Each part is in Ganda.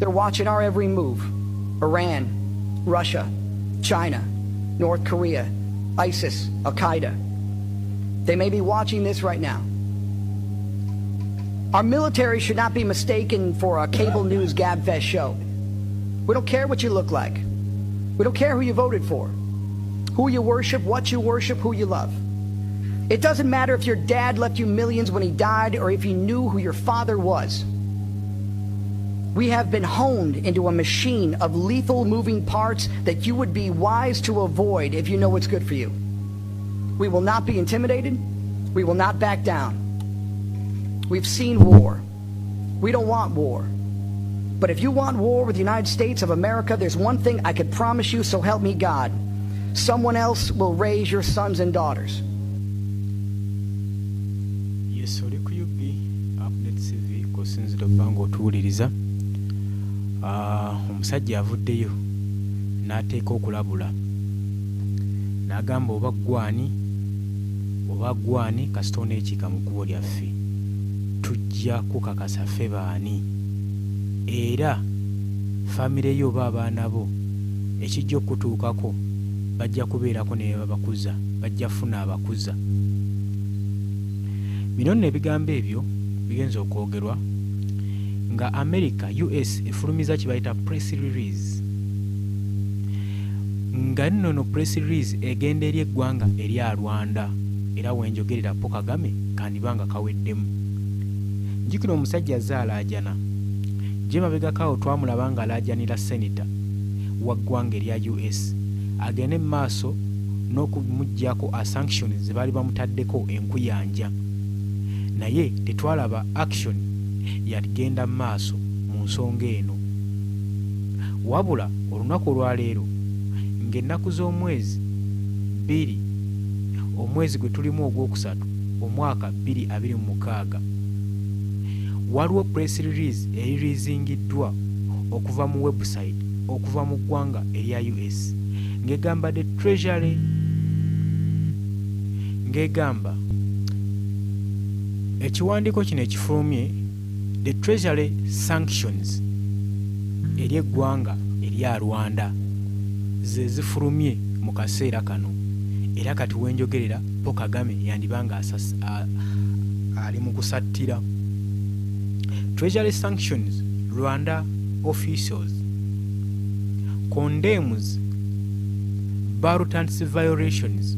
They're watching our every move. Iran, Russia, China, North Korea, ISIS, Al-Qaeda. They may be watching this right now. Our military should not be mistaken for a cable news gabfest show. We don't care what you look like. We don't care who you voted for, who you worship, what you worship, who you love. It doesn't matter if your dad left you millions when he died or if you knew who your father was. We have been honed into a machine of lethal moving parts that you would be wise to avoid if you know what's good for you. We will not be intimidated. We will not back down. We've seen war. We don't want war. But if you want war with the United States of America, there's one thing I could promise you, so help me God. Someone else will raise your sons and daughters. Yes, oli ku UB Update TV kosinzira bango tuwuliriza. Omusajja avuddeyo n'ateeka okulabula. N'agamba oba gwani kasita oneekika mu kkubo lyaffe. Tujja kukakasa ffe baani. Era famire yo oba abaana bo ekijja okutuukako bajja kubeerako ne babakuza, bajja funa abakuza. Bino nno ebigambo ebyo bigenza okwogerwa nga America, US efulumiza kye bayita press release. Nga nno press release egenda eri eggwanga erya Rwanda, era wenjogerera po Kagame kandibanga kaweddemu. Njikira omusajja azza Alajjana. Jema begakawo twamulaba nga alajjanira senator wa ggwanga erya US. Agende maaso n'okumuggyako a sanctions ze baali bamutaddeko enkuyanja. Naye tetwalaba action yagenda maaso mu nsonga eno. Wabula olunaku olwaleero ng'ennaku z'omwezi 2 omwezi gwe tulimu ogwokusatu omwaka 2026 waliwo press release ereleasingiddwa okuva mu website okuva mu ggwanga erya US ng'egamba the treasury ng'egamba ekiwandiiko kino ekifulumye the treasury sanctions eri eggwanga erya Rwanda ze zifulumye mu kaseera kano era kati wenjogerera po Kagame yandibanga ali mu kusattira. Treasury sanctions Rwanda officials condemns blatant violations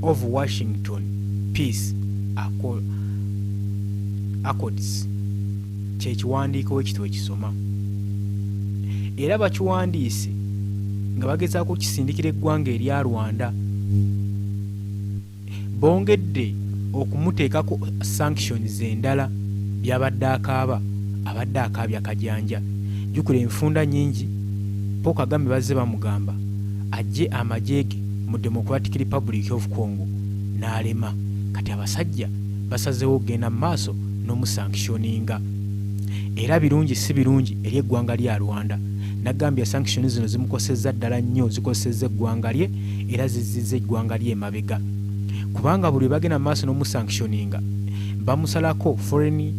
of Washington peace accords. Kyekiwandiiko ekito ekisoma era bakiwandiise nga bagezaako kisindikira eggwanga erya Rwanda. Bongedde okumuteekako sanctions endala byabadde akaaba abadde akaabya kajanja. Jukira enfunda nyingi po Kagame bazze bamugamba ajje amajeege mu Democratic Republic of Congo n'alema. Kati abasajja basazeewo okugenda mu maaso n'omusanctioninga. Era birungi si birungi eri eggwanga lya Rwanda. Nagambya sanctions zino zimukosezza ddala nnyo, zikosezza eggwanga lye era zizizza eggwanga lye emabega. Kubanga buli bagenda mu maaso n'omusanctioninga bamusalako foreign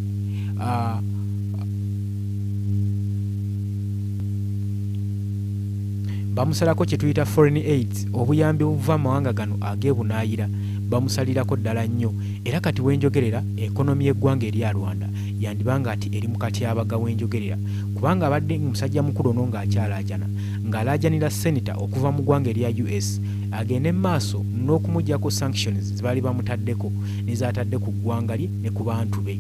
bamusalako kye tuyita foreign aid, obuyambi obuva amawanga gano ag'ebunaayira bamusalirako ddala nnyo. Era kati wenjogerera ekonomi y'eggwanga erya Rwanda yandibanga ati eri mu katyabaga wenjogerera, kubanga abadde musajja mukulu ono ng'akyalajjana ng'alajjanira senator okuva mu ggwanga erya US agende maaso n'okumuggyako sanctions ze baali bamutaddeko ne zaatadde ku ggwanga lye ne ku bantu be.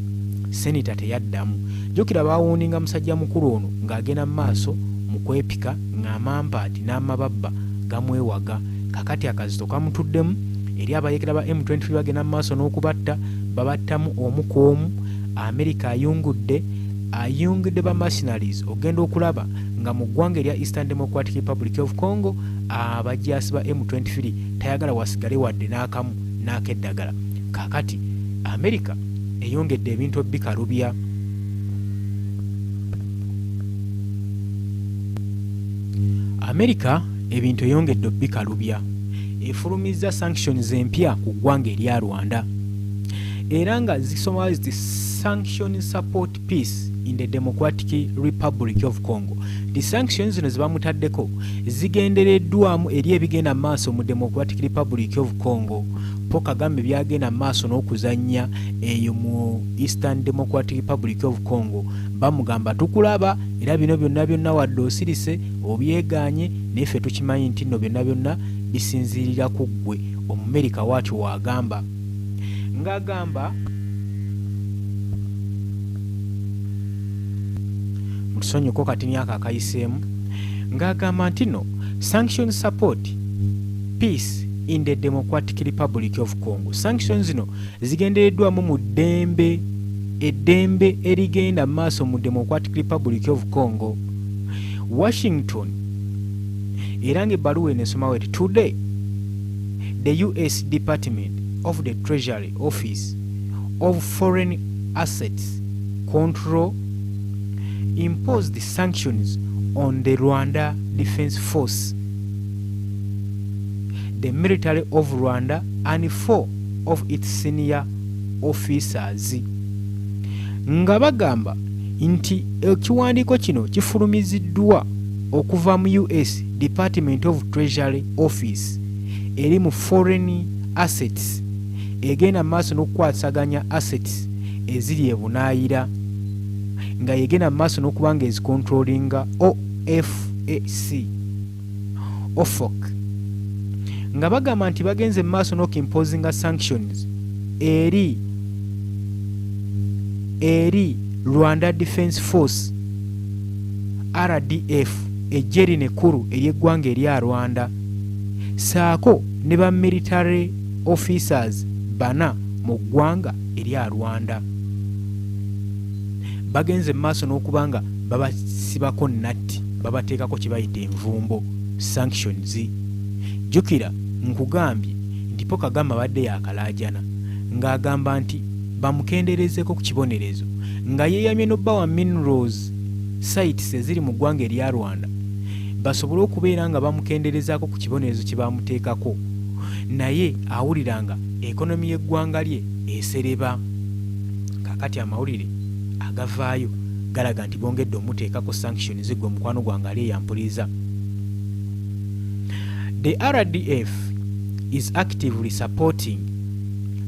Senator teyaddamu. Jjukira baawuuninga musajja mukulu ono ng'agenda mu maaso mu kwepika ng'amampaati n'amababba gamwewaga. Kakati akazito kamutuddemu eri abayekera ba M23 bagenda mu maaso n'okubatta, babattamu omu ku omu. America ayungudde ba mercenaries ogenda okulaba nga mu ggwanga erya Eastern Democratic Republic of Congo abajaasi ba M23 tayagala wasigale wadde n'akamu n'akeddagala. Kakati America eyongedde ebintu bikalubya. America ebintu eyongedde bikalubya. Efulumizza sanctions empya ku ggwanga erya Rwanda. Era nga zisoma ziti sanction support peace in the Democratic Republic of Congo. The sanctions zino zibamutaddeko zigendereddwamu eri ebigenda maaso mu Democratic Republic of Congo. Paul Kagame byagenda maaso n'okuzannya eyo mu Eastern Democratic Republic of Congo. Bamugamba tukulaba era bino byonna wadde osirise obyeganye neffe tukimanyi nti nno byonna bisinziirira ku ggwe. Omumerika waatyo wagamba ng'agamba mutusonyieko kati myaka akayiseemu ng'agamba nti no sanction support peace in the Democratic Republic of Congo. Sanctions zino zigendereddwamu mu eddembe erigenda maaso mu Democratic Republic of Congo. Washington era ng'ebbaluwa enesomawo eti today the US Department of the Treasury Office of Foreign Assets Control imposed sanctions on the Rwanda Defense Force, the military of Rwanda, and 4 of its senior officers. Nga bagamba nti ekiwandiiko kino kifulumiziddwa okuva mu US Department of Treasury Office eri mu Foreign Assets egenda maaso n'okukwasaganya assets eziri ebunaayira nga yegenda maaso n'okubanga ezicontrollinga OFOC nga bagamba nti bagenze maaso n'okimposinga sanctions eri Rwanda Defense Force RDF eggye linekulu ery'eggwanga erya Rwanda saako ne ba military officers bana mu ggwanga erya Rwanda. Bagenze maaso n'okubanga babasibako natti babateekako kye bayita envumbo sanctions. Jukira nkugambye nti Paul Kagame abadde yakalajjana ng'agamba nti bamukenderezeeko ku kibonerezo nga yeeyamye n'obba wa minerals sites eziri mu ggwanga erya Rwanda basobole okubeera nga bamukenderezaako ku kibonerezo kye bamuteekako naye awuliranga ekonomi y'eggwanga lye esereba. Kakati amawulire agavaayo galaga nti bongedde omuteekako sanctions gwe mukwano gwange ali eyampuliza. The RDF is actively supporting,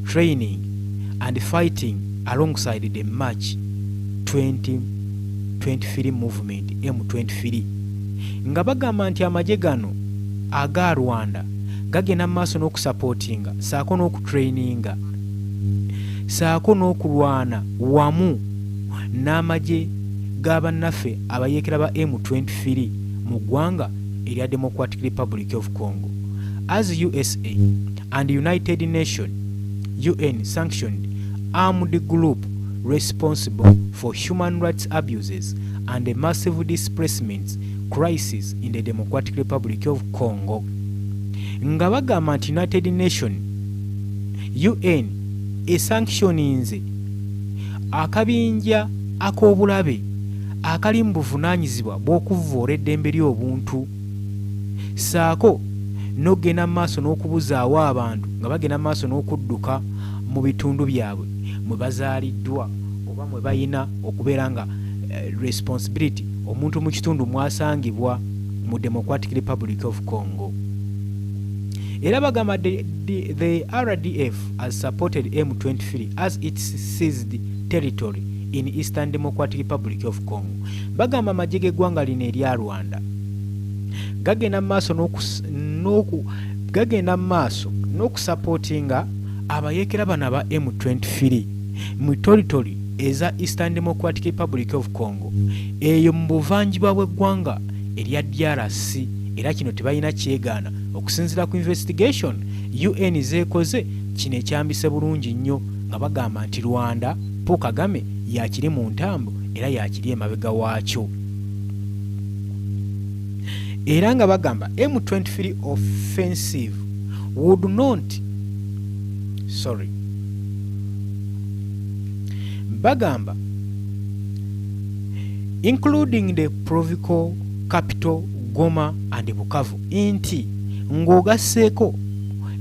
training and fighting alongside the March 2023 movement M23 nga bagamba nti amagye gano aga Rwanda gagenda maaso n'okusupportinga saako n'okutraininga saako n'okulwana wamu n'amagye g'abannaffe abayeekera ba M23 mu ggwanga erya Democratic Republic of Congo. As USA and United Nations UN sanctioned armed group responsible for human rights abuses and a massive displacement crisis in the Democratic Republic of Congo. Nga bagamba nti United Nations UN esanctioninze akabinja ak'obulabe akali mu buvunaanyizibwa bw'okuvvoola eddembe ly'obuntu saako n'ogenda maaso n'okubuzaawo abantu nga bagenda maaso n'okudduka mu bitundu byabwe mwe bazaaliddwa oba mwe bayina okubeera nga responsibility omuntu mu kitundu mwasangibwa mu Democratic Republic of Congo. Era bagamba the RDF has supported M23 as it seized territory in Eastern Democratic Republic of Congo. Bagamba amagye g'eggwanga lino erya Rwanda gagenda maaso n'okusupportinga abayeekera bano ba M23 mu territory eza Eastern Democratic Republic of Congo eyo mu buvanjuba bw'eggwanga erya DRC. Era kino tebalina kyegaana okusinziira ku investigation UN zeekoze kino ekyambise bulungi nnyo nga bagamba nti Rwanda Paul Kagame yakiri mu ntambo era yakiri emabega waakyo. Era nga bagamba M23 offensive would not bagamba including the provincial capital Goma and Bukavu inti ng'ogasseeko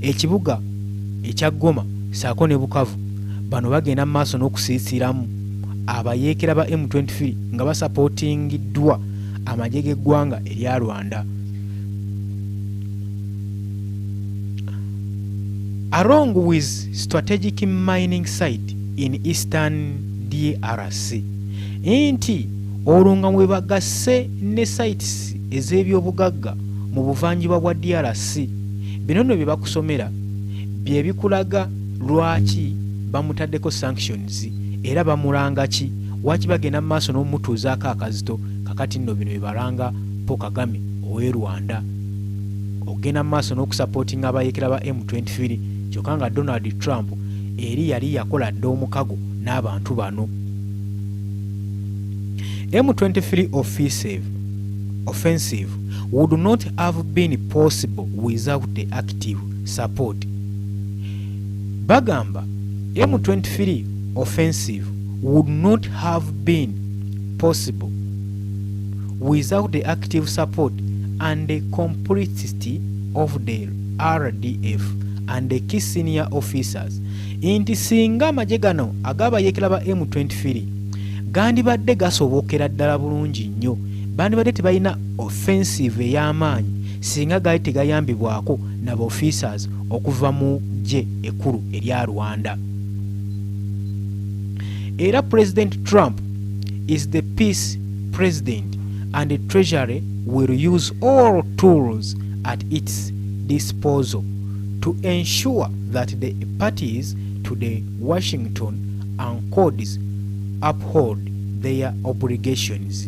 ekibuga ekya Goma saako ne Bukavu bano bagenda maaso n'okusiisiramu abayeekera ba M23 nga basupportingiddwa amagye g'eggwanga erya Rwanda. Along with strategic mining site in eastern DRC. Inti olunga mwe bagasse ne sites ez'ebyobugagga mu buvanjuba bwa DRC. Bino nno bye bakusomera bye bikulaga lwaki bamutaddeko sanctions era bamulanga ki waki bagenda maaso n'omutuuzaako akazito kakati nno bino bibalanga Paul Kagame ow'e Rwanda ogenda maaso n'okusupportinga abayeekera ba M23 kyokka nga Donald Trump eri yali yakola dda omukago n'abantu bano. M23 offensive would not have been possible without the active support. Bagamba M23 offensive would not have been possible without the active support and the complicity of the RDF and the key senior officers. Inti singa amagye gano agabayeekera ba M23 gandibadde gasobokera ddala bulungi nnyo, bandibadde tebalina offensive ey'amaanyi singa gaali tegayambibwako n'aba officers okuva mu gye ekkulu erya Rwanda. Era President Trump is the peace president and the Treasury will use all tools at its disposal to ensure that the parties to the Washington Accords uphold their obligations,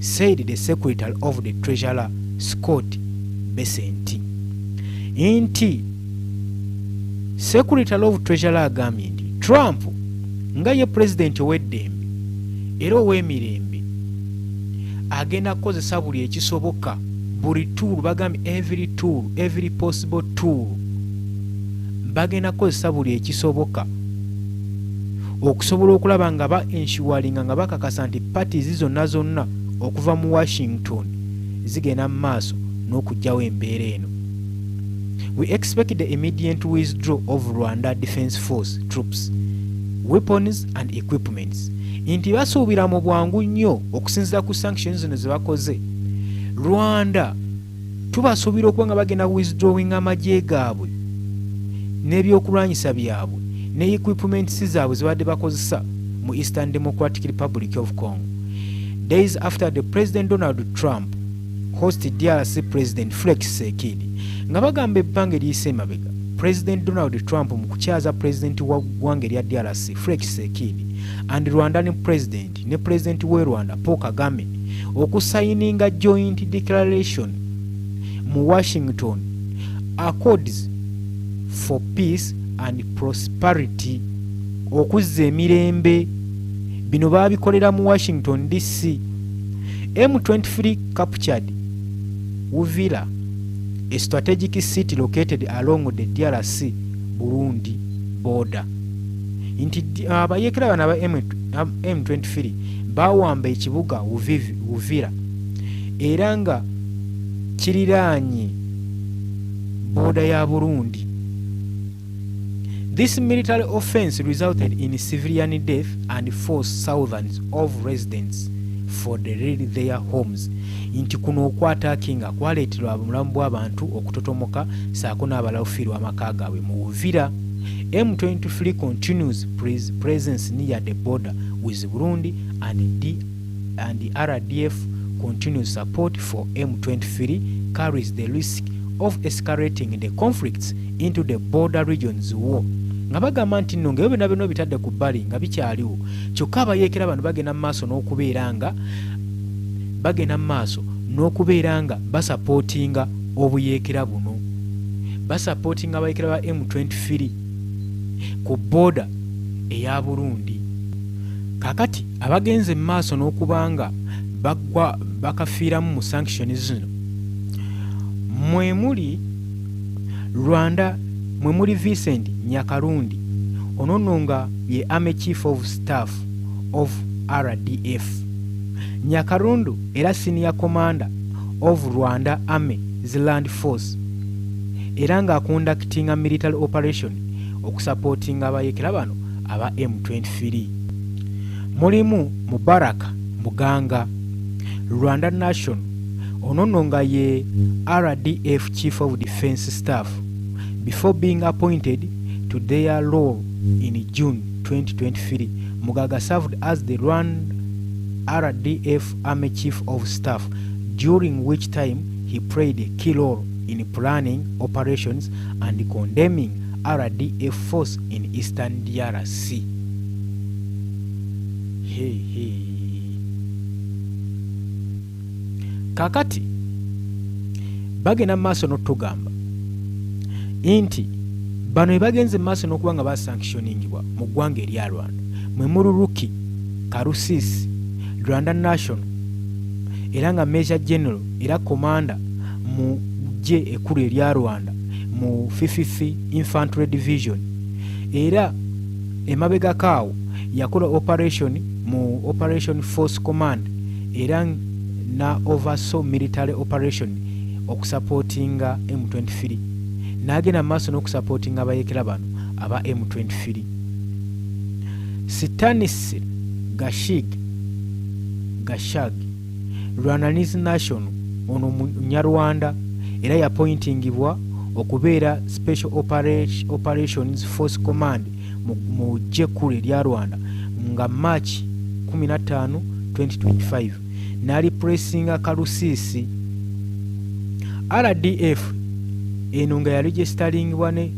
said the Secretary of the Treasury Scott Bessent. Inti Secretary of Treasury agambye nti Trump nga ye president ow'eddembe era ow'emirembe agenda kukozesa buli ekisoboka, buli tool, bagambye every possible tool, bagenda kukozesa buli ekisoboka okusobola okulaba nga ba ensuringa nga bakakasa nti parties zonna okuva mu Washington zigenda mu maaso n'okugyawo embeera eno. We expect the immediate withdrawal of Rwanda Defense Force troops, weapons and equipments. Inti basuubira mu bwangu nnyo okusinziira ku sanctions zino ze bakoze. Rwanda tubasuubira okuba nga bagenda withdrawing amagye gaabwe n'ebyokulwanyisa byabwe ne equipments zaabwe ze badde bakozesa mu Eastern Democratic Republic of Congo. Days after the President Donald Trump hosted DRC President Felix Tshisekedi. Nga bagamba ebbanga eriyise emabega, President Donald Trump mu kukyaza President wa ggwanga erya DRC Felix Tshisekedi and Rwandan President ne President w'e Rwanda Paul Kagame okusayininga joint declaration mu Washington Accords for Peace and Prosperity, okuzza emirembe. Bino baabikolera mu Washington DC. M23 captured Uvira, a strategic city located along the DRC Burundi border. Inti abayeekera bana ba M23 bawamba ekibuga Uvira era nga kiriraanye border ya Burundi. This military offense resulted in civilian death and forced thousands of residents for the leave their homes. Inti kuno okwataakinga kwaleeterwa obulamu bw'abantu okutotomoka saako n'abalawufirwa amaka gaabwe mu Uvira. M23 continues presence near the border with Burundi and the RDF continues support for M23 carries the risk of escalating the conflicts into the border regions war. Nga bagamba nti nno nga byonna bino bitadde ku bbali nga bikyaliwo, kyokka abayeekera bano bagenda mu maaso n'okubeera nga basapootinga obuyeekera buno, basapootinga abayeekera ba M23 ku booda eya Burundi. Kakati abagenze mu maaso n'okubanga bagwa bakafiiramu mu sanctions zino mwe muli Rwanda, mwe muli Vincent Nyakarundi, ono nga ye Army Chief of Staff of RDF. Nyakarundu era Senior Commander of Rwanda Army Land Force era nga conducting military operation okusupportinga abayeekera bano aba M23. mulimu Mubaraka Muganga, Rwanda Nation, ono nga ye RDF Chief of Defense Staff before being appointed to their role in June 2023. Mugaga served as the Rwanda RDF Army Chief of Staff, during which time he played a key role in planning operations and condemning RDF force in Eastern DRC. Kakati bagenda maaso n'otugamba nti bano bagenze maaso n'okuba nga basanctioningibwa mu ggwanga erya Rwanda mwe Mululuki Karusisi Rwanda National era nga Major General era Commander mu ggye ekkulu erya Rwanda mu 50th Infantry Division era emabega kaawo yakola operation mu Operation Force Command era na oversaw military operation okusupportinga M23 n'agenda maaso n'okusupportinga abayekera bano aba M23. Sitanis Gashag Rwandese Nation ono Munyarwanda era yappointingibwa okubeera Special Operations Force Command mu ggye ekkulu erya Rwanda nga March 15, 2025 n'ali pressinga Karusisi. RDF eno nga yaregisteringibwa ne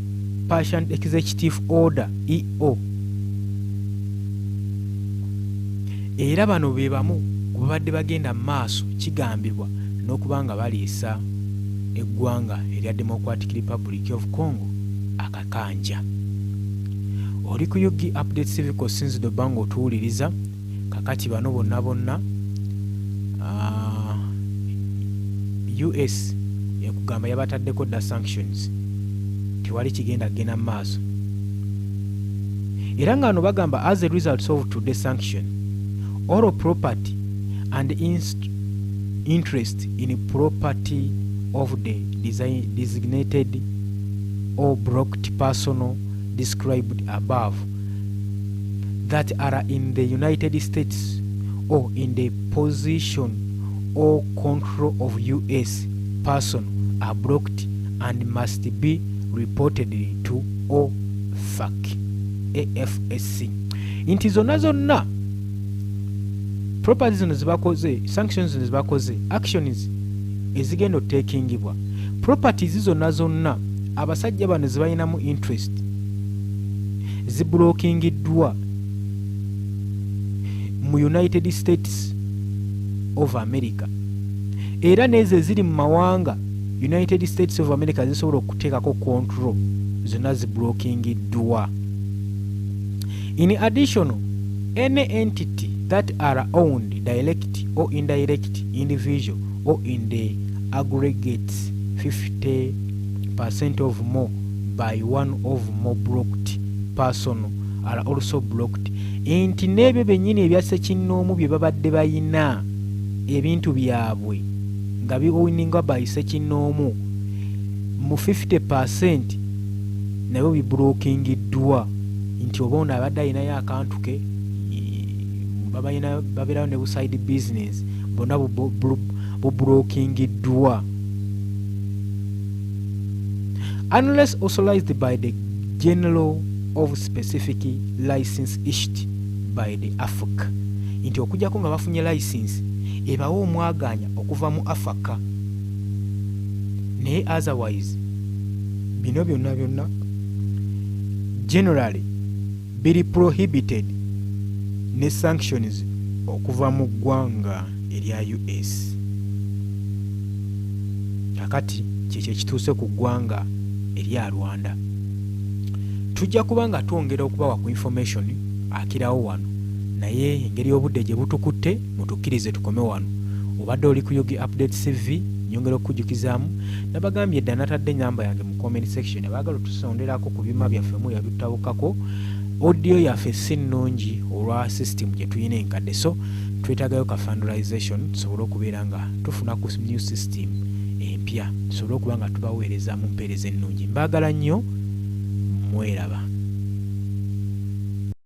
Partial Executive Order EO era bano be bamu ku babadde bagenda maaso kigambibwa n'okuba nga baliisa eggwanga erya Democratic Republic of Congo akakanja. Oli ku Yugi Update Civic since the bango otuwuliriza kakati bano bonna US ekugamba yabataddeko dda sanctions tiwali kigenda gena maaso era nga ano bagamba as a result of today's sanction all property and interest in property of the designated or blocked personnel described above that are in the United States or in the possession or control of US person are blocked and must be reported to OFAC AFSC. Inti zonna properties zino zibakoze, sanctions zino zibakoze, actions ezigenda otekingibwa, properties zonna abasajja bano zibayinamu interest ziblokingiddwa mu United States of America era nezo ziri mu mawanga United States of America zisobola okuteekako control zonna ziblokingiddwa. In addition, any entity that are owned direct or indirect individual or in the aggregate 50% of more by one of more blocked person are also blocked. Enti nebyo bennyini ebyase kinnoomu bye babadde bayina ebintu byabwe nga biwiningwa by sekinnoomu mu 50% nabyo biblokingiddwa nti oba ono abadde ayinayo akantu ke babeerayo ne buside business bonna bublokingiddwa unless authorized by the general of specific license issued by the AFC. Nti okujjako nga bafunye license ebawo omwaganya okuva mu Africa naye otherwise bino byonna generally biri prohibited ne sanctions okuva mu ggwanga erya US. Kakati kyekyo kituuse ku ggwanga erya Rwanda. Tujja kuba nga twongera okubawa ku information akirawo wano naye engeri y'obudde gye butukutte mutukkirize tukome wano. Obadde oli ku Yugi Update CV nyongera okujjukizaamu nabagambye edda natadde ennyamba yange mu comment section abaagala tusonderako ku byuma byaffe mu yabitawukako audio yaffe si nnungi olwa system gye tuyina enkadde so twetagayo ka fundraisation tusobole okubeera nga tufuna ku new system empya tusobole okuba nga tubaweereza mu mpeereza ennungi. Mbaagala nnyo mweraba.